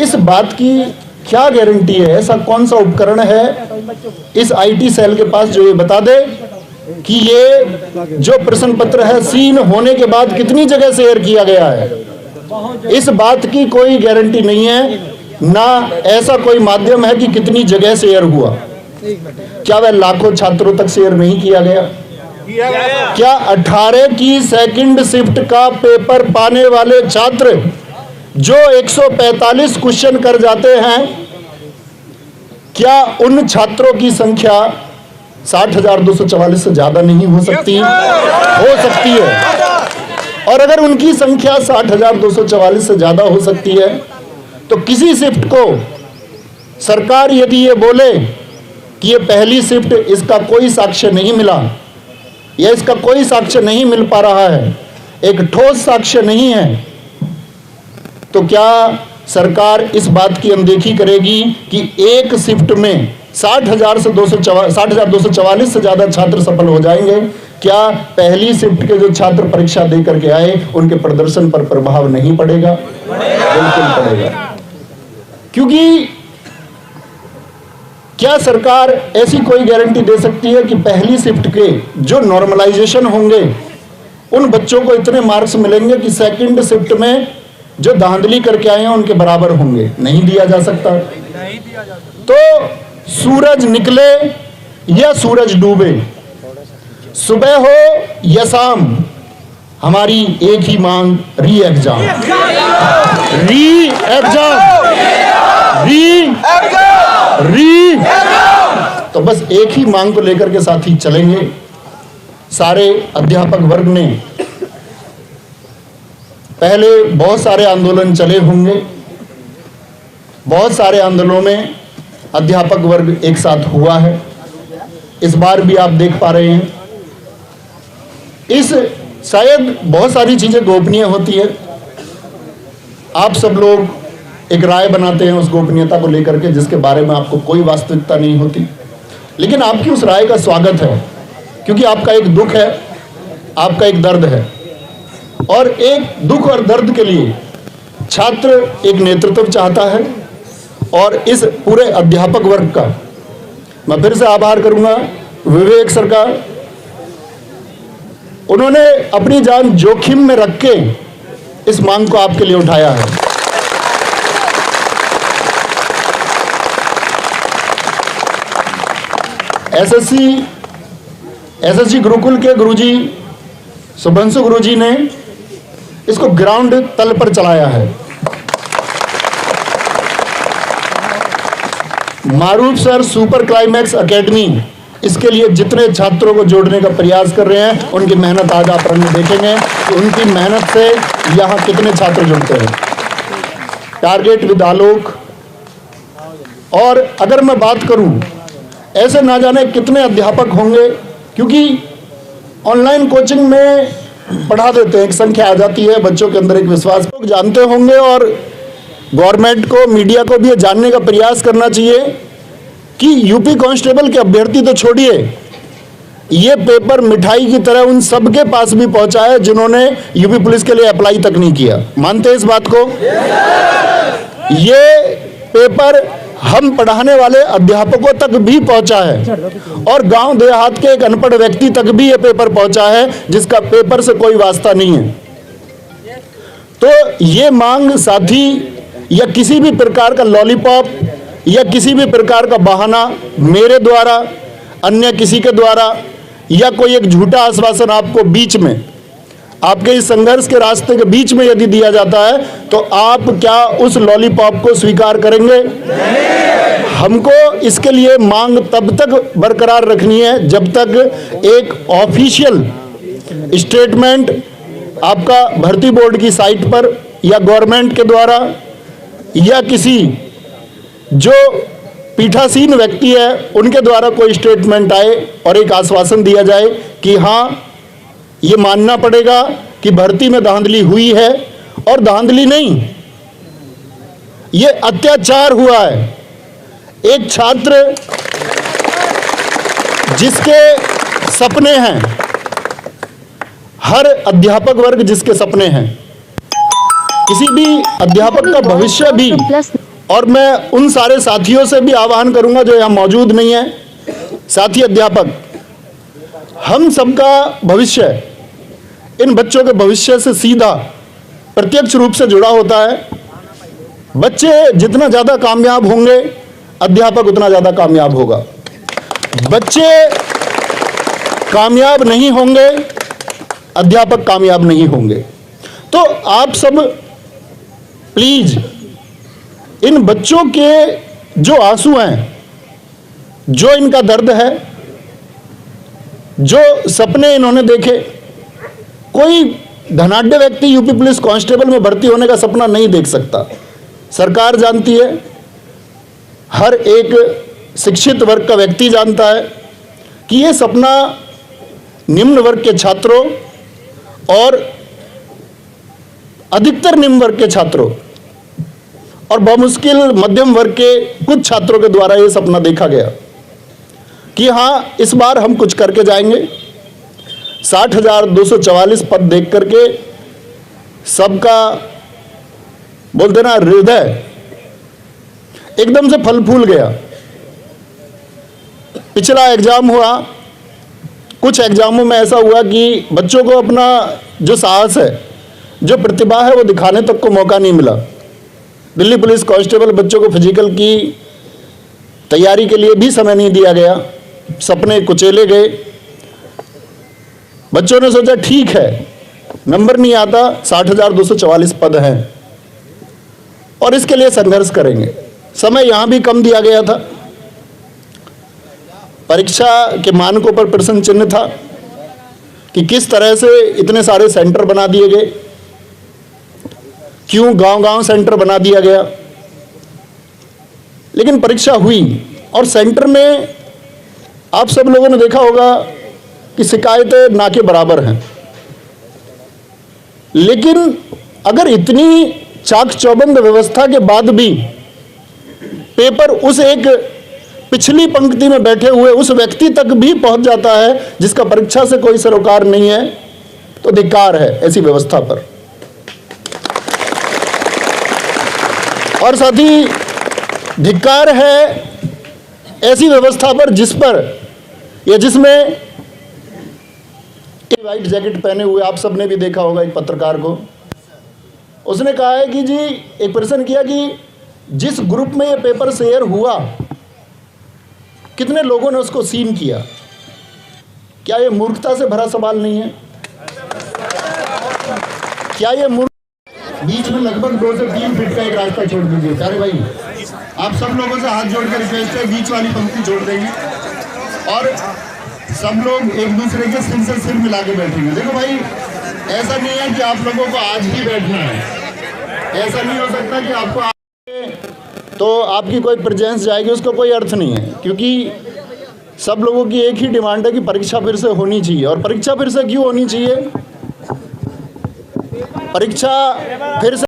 इस बात की क्या गारंटी है, ऐसा कौन सा उपकरण है इस आईटी सेल के पास जो ये बता दे कि ये जो प्रश्न पत्र है सीन होने के बाद कितनी जगह शेयर किया गया है? इस बात की कोई गारंटी नहीं है, ना ऐसा कोई माध्यम है कि कितनी जगह शेयर हुआ। क्या वह लाखों छात्रों तक शेयर नहीं किया गया? क्या 18 की सेकंड शिफ्ट का पेपर पाने वाले छात्र जो 145 क्वेश्चन कर जाते हैं, क्या उन छात्रों की संख्या 60,244 से ज्यादा नहीं हो सकती? हो सकती है। और अगर उनकी संख्या 60,244 से ज्यादा हो सकती है तो किसी शिफ्ट को सरकार यदि ये बोले कि ये पहली शिफ्ट, इसका कोई साक्ष्य नहीं मिला या इसका कोई साक्ष्य नहीं मिल पा रहा है, एक ठोस साक्ष्य नहीं है, तो क्या सरकार इस बात की अनदेखी करेगी कि एक शिफ्ट में 60,244 से ज्यादा छात्र सफल हो जाएंगे? क्या पहली शिफ्ट के जो छात्र परीक्षा दे करके आए उनके प्रदर्शन पर प्रभाव नहीं पड़ेगा? बिल्कुल पड़ेगा। क्योंकि क्या सरकार ऐसी कोई गारंटी दे सकती है कि पहली शिफ्ट के जो नॉर्मलाइजेशन होंगे उन बच्चों को इतने मार्क्स मिलेंगे कि सेकंड शिफ्ट में जो धांधली करके आए हैं उनके बराबर होंगे? नहीं दिया जा सकता। तो सूरज निकले या सूरज डूबे, सुबह हो या शाम, हमारी एक ही मांग, री एग्जाम, री एग्जाम, री। तो बस एक ही मांग को लेकर के साथ ही चलेंगे। सारे अध्यापक वर्ग ने पहले बहुत सारे आंदोलन चले होंगे, बहुत सारे आंदोलनों में अध्यापक वर्ग एक साथ हुआ है। इस बार भी आप देख पा रहे हैं, शायद बहुत सारी चीजें गोपनीय होती है, आप सब लोग एक राय बनाते हैं उस गोपनीयता को लेकर के जिसके बारे में आपको कोई वास्तविकता नहीं होती, लेकिन आपकी उस राय का स्वागत है, क्योंकि आपका एक दुख है, आपका एक दर्द है, और एक दुख और दर्द के लिए छात्र एक नेतृत्व चाहता है। और इस पूरे अध्यापक वर्ग का मैं फिर से आभार करूंगा विवेक सर का, उन्होंने अपनी जान जोखिम में रख के इस मांग को आपके लिए उठाया है। एसएससी गुरुकुल के गुरुजी शुभंशु गुरुजी ने इसको ग्राउंड तल पर चलाया है। मारूफ सर सुपर क्लाइमैक्स एकेडमी इसके लिए जितने छात्रों को जोड़ने का प्रयास कर रहे हैं, उनकी मेहनत आज आप रंग देखेंगे कि उनकी मेहनत से यहाँ कितने छात्र जुड़ते हैं। टारगेट विद आलोक। और अगर मैं बात करूं, ऐसे ना जाने कितने अध्यापक होंगे, क्योंकि ऑनलाइन कोचिंग में पढ़ा देते हैं, एक संख्या आ जाती है, बच्चों के अंदर एक विश्वास, लोग जानते होंगे। और गवर्नमेंट को, मीडिया को भी ये जानने का प्रयास करना चाहिए कि यूपी कांस्टेबल के अभ्यर्थी तो छोड़िए, ये पेपर मिठाई की तरह उन सबके पास भी पहुंचा है जिन्होंने यूपी पुलिस के लिए अप्लाई तक नहीं किया। मानते हैं इस बात को? ये पेपर हम पढ़ाने वाले अध्यापकों तक भी पहुंचा है, और गांव देहात के एक अनपढ़ व्यक्ति तक भी ये पेपर पहुंचा है जिसका पेपर से कोई वास्ता नहीं है। तो ये मांग साथी या किसी भी प्रकार का लॉलीपॉप या किसी भी प्रकार का बहाना मेरे द्वारा, अन्य किसी के द्वारा, या कोई एक झूठा आश्वासन आपको बीच में, आपके इस संघर्ष के रास्ते के बीच में यदि दिया जाता है, तो आप क्या उस लॉलीपॉप को स्वीकार करेंगे? हमको इसके लिए मांग तब तक बरकरार रखनी है जब तक एक ऑफिशियल स्टेटमेंट आपका भर्ती बोर्ड की साइट पर या गवर्नमेंट के द्वारा या किसी जो पीठासीन व्यक्ति है उनके द्वारा कोई स्टेटमेंट आए और एक आश्वासन दिया जाए कि हाँ, ये मानना पड़ेगा कि भर्ती में धांधली हुई है, और धांधली नहीं, ये अत्याचार हुआ है। एक छात्र जिसके सपने हैं, हर अध्यापक वर्ग जिसके सपने हैं, किसी भी अध्यापक का भविष्य भी और मैं उन सारे साथियों से भी आह्वान करूंगा जो यहाँ मौजूद नहीं है, साथी अध्यापक, हम सबका भविष्य इन बच्चों के भविष्य से सीधा प्रत्यक्ष रूप से जुड़ा होता है। बच्चे जितना ज़्यादा कामयाब होंगे, अध्यापक उतना ज़्यादा कामयाब होगा। बच्चे कामयाब नहीं होंगे, अध्यापक कामयाब नहीं होंगे। तो आप सब प्लीज इन बच्चों के जो आंसू हैं, जो इनका दर्द है, जो सपने इन्होंने देखे, कोई धनाढ्य व्यक्ति यूपी पुलिस कांस्टेबल में भर्ती होने का सपना नहीं देख सकता। सरकार जानती है, हर एक शिक्षित वर्ग का व्यक्ति जानता है कि ये सपना निम्न वर्ग के छात्रों और अधिकतर निम्न वर्ग के छात्रों और बमुश्किल मध्यम वर्ग के कुछ छात्रों के द्वारा ये सपना देखा गया कि हाँ, इस बार हम कुछ करके जाएंगे। 60,244 पद देख करके सबका बोलते ना हृदय एकदम से फल फूल गया। पिछला एग्जाम हुआ, कुछ एग्जामों में ऐसा हुआ कि बच्चों को अपना जो साहस है, जो प्रतिभा है, वो दिखाने तक को मौका नहीं मिला। दिल्ली पुलिस कांस्टेबल बच्चों को फिजिकल की तैयारी के लिए भी समय नहीं दिया गया, सपने कुचेले गए। बच्चों ने सोचा ठीक है, नंबर नहीं आता, 60,244 पद हैं और इसके लिए संघर्ष करेंगे। समय यहां भी कम दिया गया था, परीक्षा के मानकों पर प्रश्न चिन्ह था कि किस तरह से इतने सारे सेंटर बना दिए गए, क्यों गांव-गांव सेंटर बना दिया गया। लेकिन परीक्षा हुई और सेंटर में आप सब लोगों ने देखा होगा कि शिकायतें ना के बराबर हैं। लेकिन अगर इतनी चाक चौबंद व्यवस्था के बाद भी पेपर उस एक पिछली पंक्ति में बैठे हुए उस व्यक्ति तक भी पहुंच जाता है जिसका परीक्षा से कोई सरोकार नहीं है, तो धिक्कार है ऐसी व्यवस्था पर। और साथ ही धिक्कार है ऐसी व्यवस्था पर जिस पर या जिसमें व्हाइट जैकेट पहने हुए आप सबने भी देखा होगा एक पत्रकार को, उसने कहा है कि जी, एक प्रश्न किया कि जिस ग्रुप में ये पेपर शेयर हुआ कितने लोगों ने उसको सीन किया। क्या ये मूर्खता से भरा सवाल नहीं है? क्या ये बीच में लगभग 2 से 3 फीट का एक रास्ता छोड़ दीजिए। सारे भाई आप सब लोगों से हाथ जोड़कर रिक्वेस्ट है, बीच वाली पंक्ति छोड़ देंगे और सब लोग एक दूसरे के सिर से सिर मिला के बैठेंगे। देखो भाई, ऐसा नहीं है कि आप लोगों को आज ही बैठना है, ऐसा नहीं हो सकता कि आपको तो आपकी कोई प्रेजेंस जाएगी, उसका कोई अर्थ नहीं है, क्योंकि सब लोगों की एक ही डिमांड है कि परीक्षा फिर से होनी चाहिए। और परीक्षा फिर से क्यों होनी चाहिए? परीक्षा फिर से